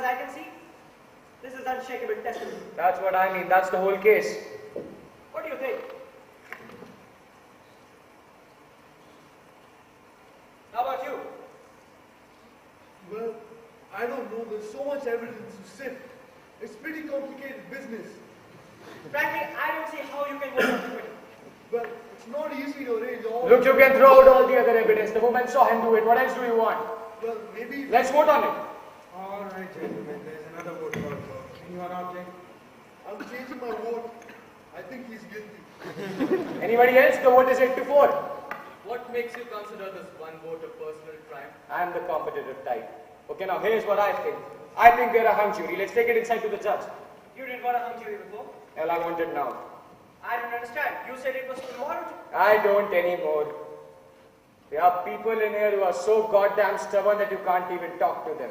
as I can see, this is unshakable testimony. That's what I mean. That's the whole case. What do you think? How about you? Well, I don't know. There's so much evidence to sift. It's pretty complicated business. Frankly, I don't see how you can go on to it. But it's not easy to arrange all. Look, you can throw out all the other evidence. The woman saw him do it. What else do you want? Well, maybe. Let's vote on it. All right, gentlemen, there's another vote called for. Anyone object? I'm changing my vote. I think he's guilty. Anybody else? The vote is 8-4. What makes you consider this one vote a personal crime? I am the competitive type. Okay, now here's what I think. I think we're a hung jury. Let's take it inside to the judge. You didn't want a hung jury before. Well, I want it now. I don't understand. You said it was tomorrow. I don't anymore. There are people in here who are so goddamn stubborn that you can't even talk to them.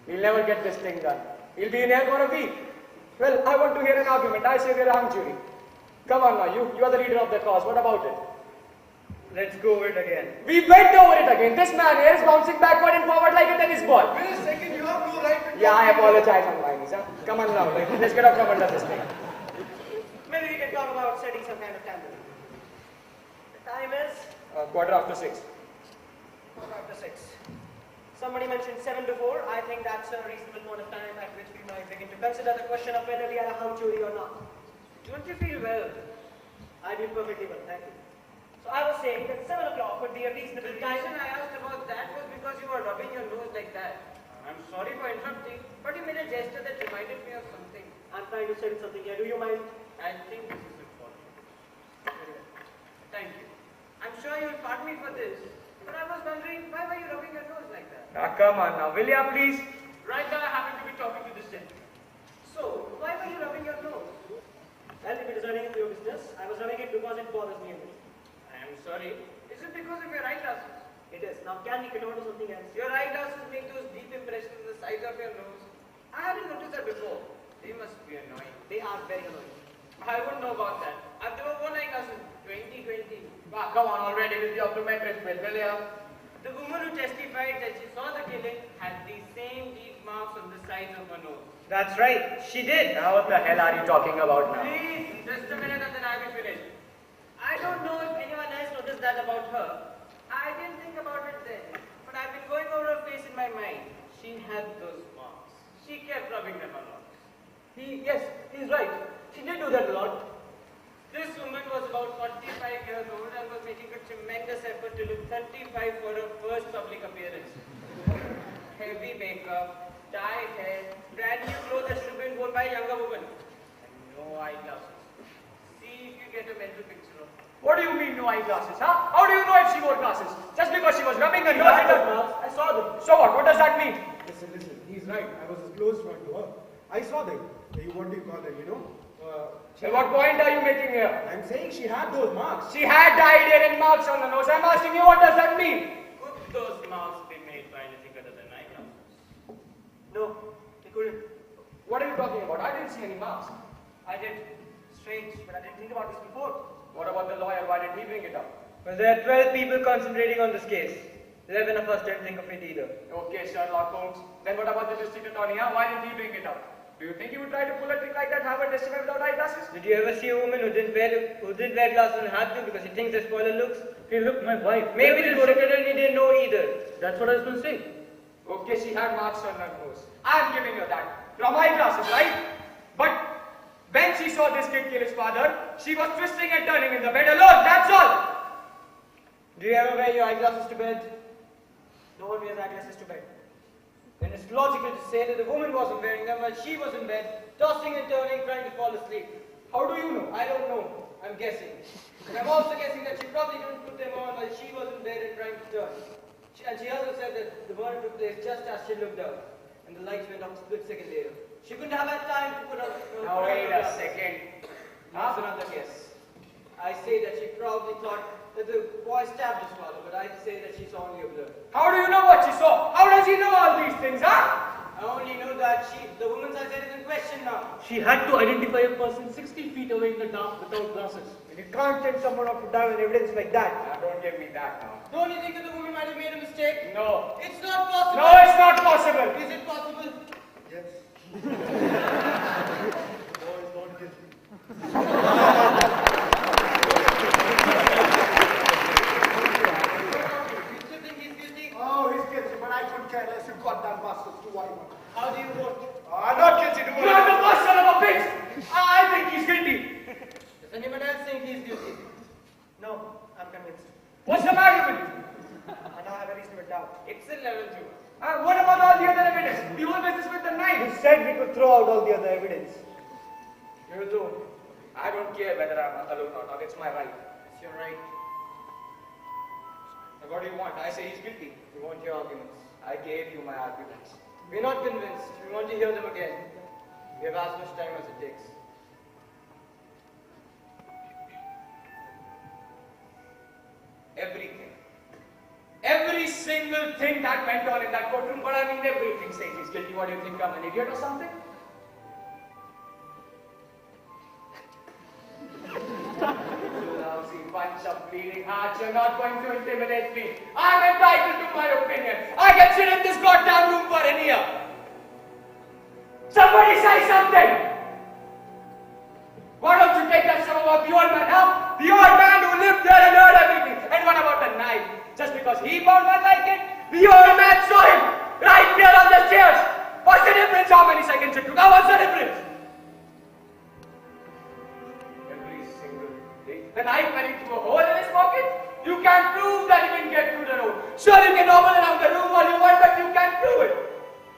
We'll never get this thing done. He'll be in here for a week. Well, I want to hear an argument. I say we're a hung jury. Come on now, you are the leader of the cause. What about it? Let's go over it again. We went over it again. This man here is bouncing backward and forward like a tennis ball. Wait a second, you have no right to. Yeah, I apologize on my knees. Huh? Come on now, let's get up from under this thing. Maybe we can talk about setting some kind of timer. The time is 6:15. 6:15. Somebody mentioned 7 to 4. I think that's a reasonable amount of time at which we might begin to consider the question of whether we are a hung jury or not. Don't you feel well? I feel perfectly well, thank you. So I was saying that 7 o'clock would be a reasonable The time. reason I asked about that was because you were rubbing your nose like that. I'm sorry for interrupting, but you made a gesture that reminded me of something. I'm trying to say something here. Do you mind? I think this is important. Very well. Thank you. I'm sure you'll pardon me for this, but I was wondering, why were you rubbing your nose like that? Now come on now, will ya please? Right now I happen to be talking to this gentleman. So, why were you rubbing your nose? Well, if it is running into your business, I was rubbing it because it bothers me a bit. I am sorry. Is it because of your eyeglasses? It is. Now, can we get on to something else? Your eyeglasses make those deep impressions on the sides of your nose. I hadn't noticed that before. They must be annoying. They are very annoying. I wouldn't know about that. I've never worn eyeglasses. 2020. Ah, come on already with the optometrist bill, will ya? The woman who testified that she saw the killing had the same deep marks on the sides of her nose. That's right, she did. Now what the hell are you talking about now? Please, just a minute and then I'll be finished. I don't know if anyone else noticed that about her. I didn't think about it then, but I've been going over her face in my mind. She had those marks. She kept rubbing them a lot. Yes, he's right. She did do that a lot. This woman was about 45 years old and was making a tremendous effort to look 35 for her first public appearance. Heavy makeup, dyed hair, brand new clothes that should have been worn by a younger woman, and no eyeglasses. See if you get a mental picture of her. What do you mean no eyeglasses, huh? How do you know if she wore glasses? Just because she was rubbing her nose I in her... I saw them. So what? What does that mean? Listen, he's right. I was a close friend to her. I saw them. What do you call them, So what point are you making here? I'm saying she had those marks. She had dyed hair and marks on the nose. I'm asking you, what does that mean? Could those marks be made by anything other than eyeglasses? No, they couldn't. What are you talking about? I didn't see any marks. I did. Strange, but I didn't think about this before. What about the lawyer? Why did he bring it up? Well, there are 12 people concentrating on this case. 11 of us didn't think of it either. Okay, Sherlock Holmes. Then what about the district attorney? Huh? Why didn't he bring it up? Do you think he would try to pull a trick like that, have her testify without eyeglasses? Did you ever see a woman who didn't wear glasses and had to because she thinks they spoil her looks? Hey, look, my wife. Maybe the district attorney didn't know either. That's what I was going to say. Okay, she had marks on her nose. I'm giving her that. From eyeglasses, right? But when she saw this kid kill his father, she was twisting and turning in the bed alone, that's all. Do you ever wear your eyeglasses to bed? No one wears eyeglasses to bed. Then it's logical to say that the woman wasn't wearing them while she was in bed, tossing and turning, trying to fall asleep. How do you know? I don't know. I'm guessing. And I'm also guessing that she probably didn't put them on while she was in bed and trying to turn. And she also said that the murder took place just as she looked up, and the lights went off a split second later. She couldn't have had time to put on. Now wait a second. That's another guess. I say that she probably thought that the boy stabbed his father, but I say that she saw only a blur. How do you know what she saw? How does he know all these things, huh? I only know that the woman's eyesight is in question now. She had to identify a person 60 feet away in the dark without glasses. You can't tell someone off to die with evidence like that. Now don't give me that now. Don't you think that the woman might have made a mistake? No. It's not possible. No, it's not possible. I could care less. You goddamn bastards. Do what you want. How do you vote? Not guilty. Do You are the worst son of a bitch! I think he's guilty. Does anyone else think he's guilty? No, I'm convinced. What's the matter with you? I now have a reasonable doubt. It's a level 2. And what about all the other evidence? The whole business with the knife. You said we could throw out all the other evidence. You do. I don't care whether I'm alone or not. It's my right. It's your right. Now what do you want? I say he's guilty. We want your arguments. I gave you my arguments. We're not convinced. We want to hear them again. We have as much time as it takes. Everything. Every single thing that went on in that courtroom, but I mean everything says he's guilty. What do you think? I'm an idiot or something? You lousy bunch of bleeding hearts, you're not going to intimidate me. I'm entitled to my opinion. I can sit in this goddamn room for an year. Somebody say something! Why don't you take that stuff about the old man, huh? The old man who lived there and heard everything. And what about the knife? Just because he found one like it? The old man saw him right there on the stairs. What's the difference how many seconds it took? Now what's the difference? Every single day. The knife went into a hole in his pocket? You can't prove that he didn't get through the room. Sure, you can hobble around the room all you want, but you can't prove it.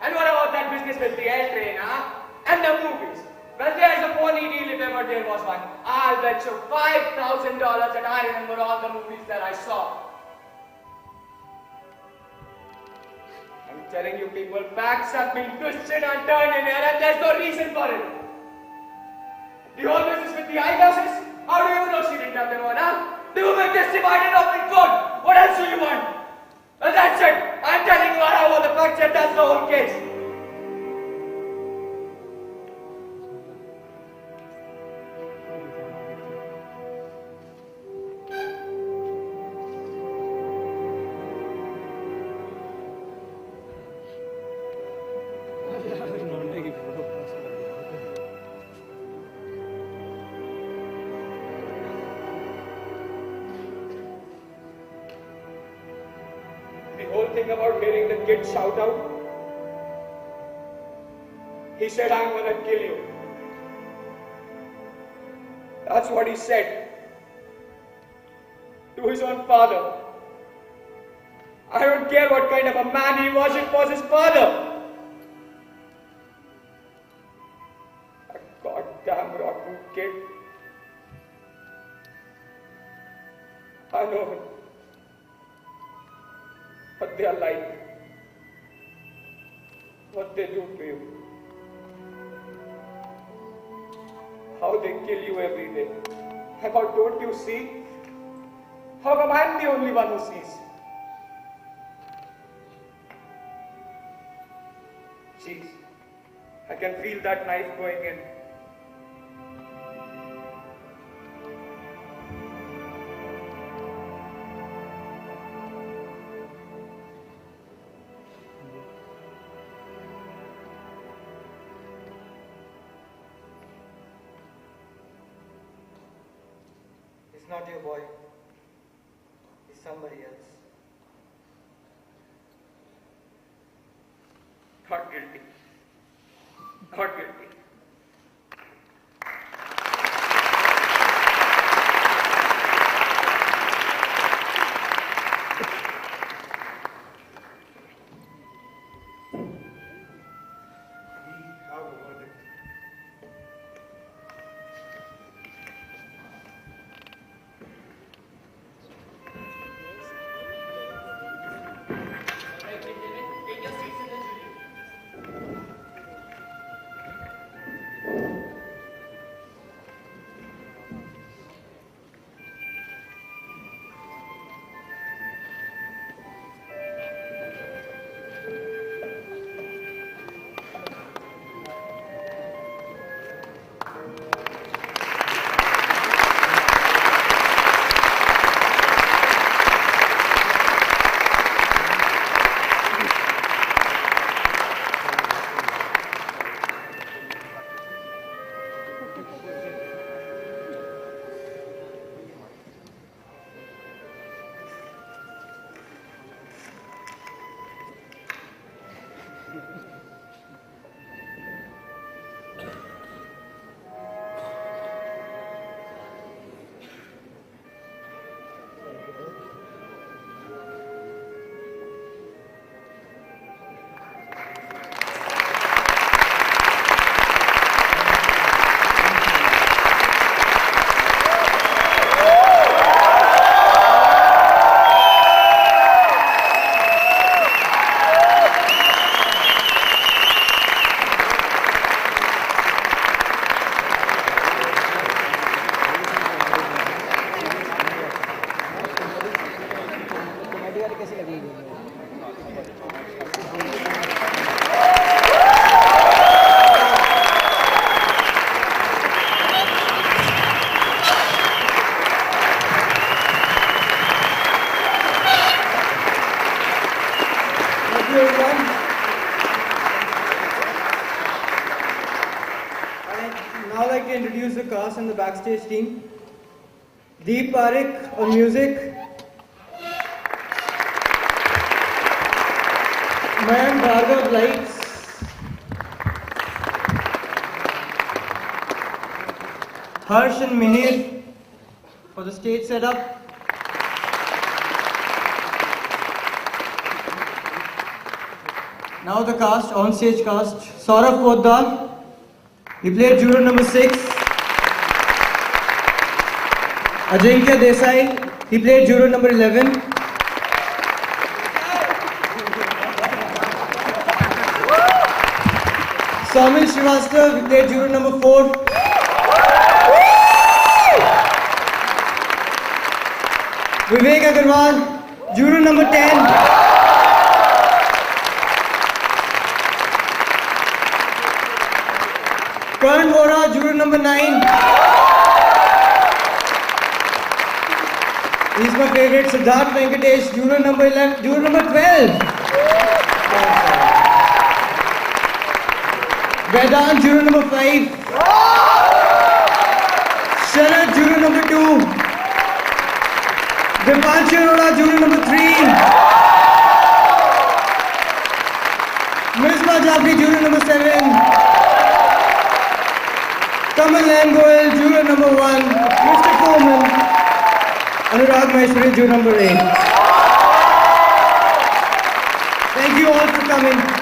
And what about that business with the air train, huh? And the movies? Well, there's a phony deal if ever there was one. I'll bet you $5,000 that I remember all the movies that I saw. I'm telling you people, facts have been twisted and turned in here and there's no reason for it. The whole business with the eyeglasses? How do you know she didn't have them on, huh? The woman testified in open court. What else do you want? Well, that's it. I'm telling you I have all the facts and that's the whole case. The whole thing about hearing the kid shout out. He said, I'm gonna kill you. That's what he said to his own father. I don't care what kind of a man he was, it was his father. A goddamn rotten kid. I know him. What they are like. What they do to you. How they kill you every day. How don't you see? How come I'm the only one who sees? Jeez, I can feel that knife going in. It's not your boy. It's somebody else. Not guilty. Not guilty. We have a verdict. Take your seats in the jury. Thank you, everyone. I'd now like to introduce the cast and the backstage team. Deep Parekh on music. Mayank Bhargav lights. Harsh and Mihir for the stage setup. Now the cast, on stage cast. Saurabh Poddar, he played juror number 6. Ajinkya Desai, he played juror number 11. Saumil Srivastav, he played juror number 4. Vivek Agarwal, juror number 10. Karan Vora, juror number 9. He's my favorite. Siddharth Venkatesh, juror number 11, juror number 12. Vedant, juror number 5. Sharad, juror number 2. Dipanshu Arora, juror number 3. Misbah Jafri, juror number 7. Kamal Goel, juror number 1. Mr. Coleman. Anurag Maheshwari, juror number 8. Thank you all for coming.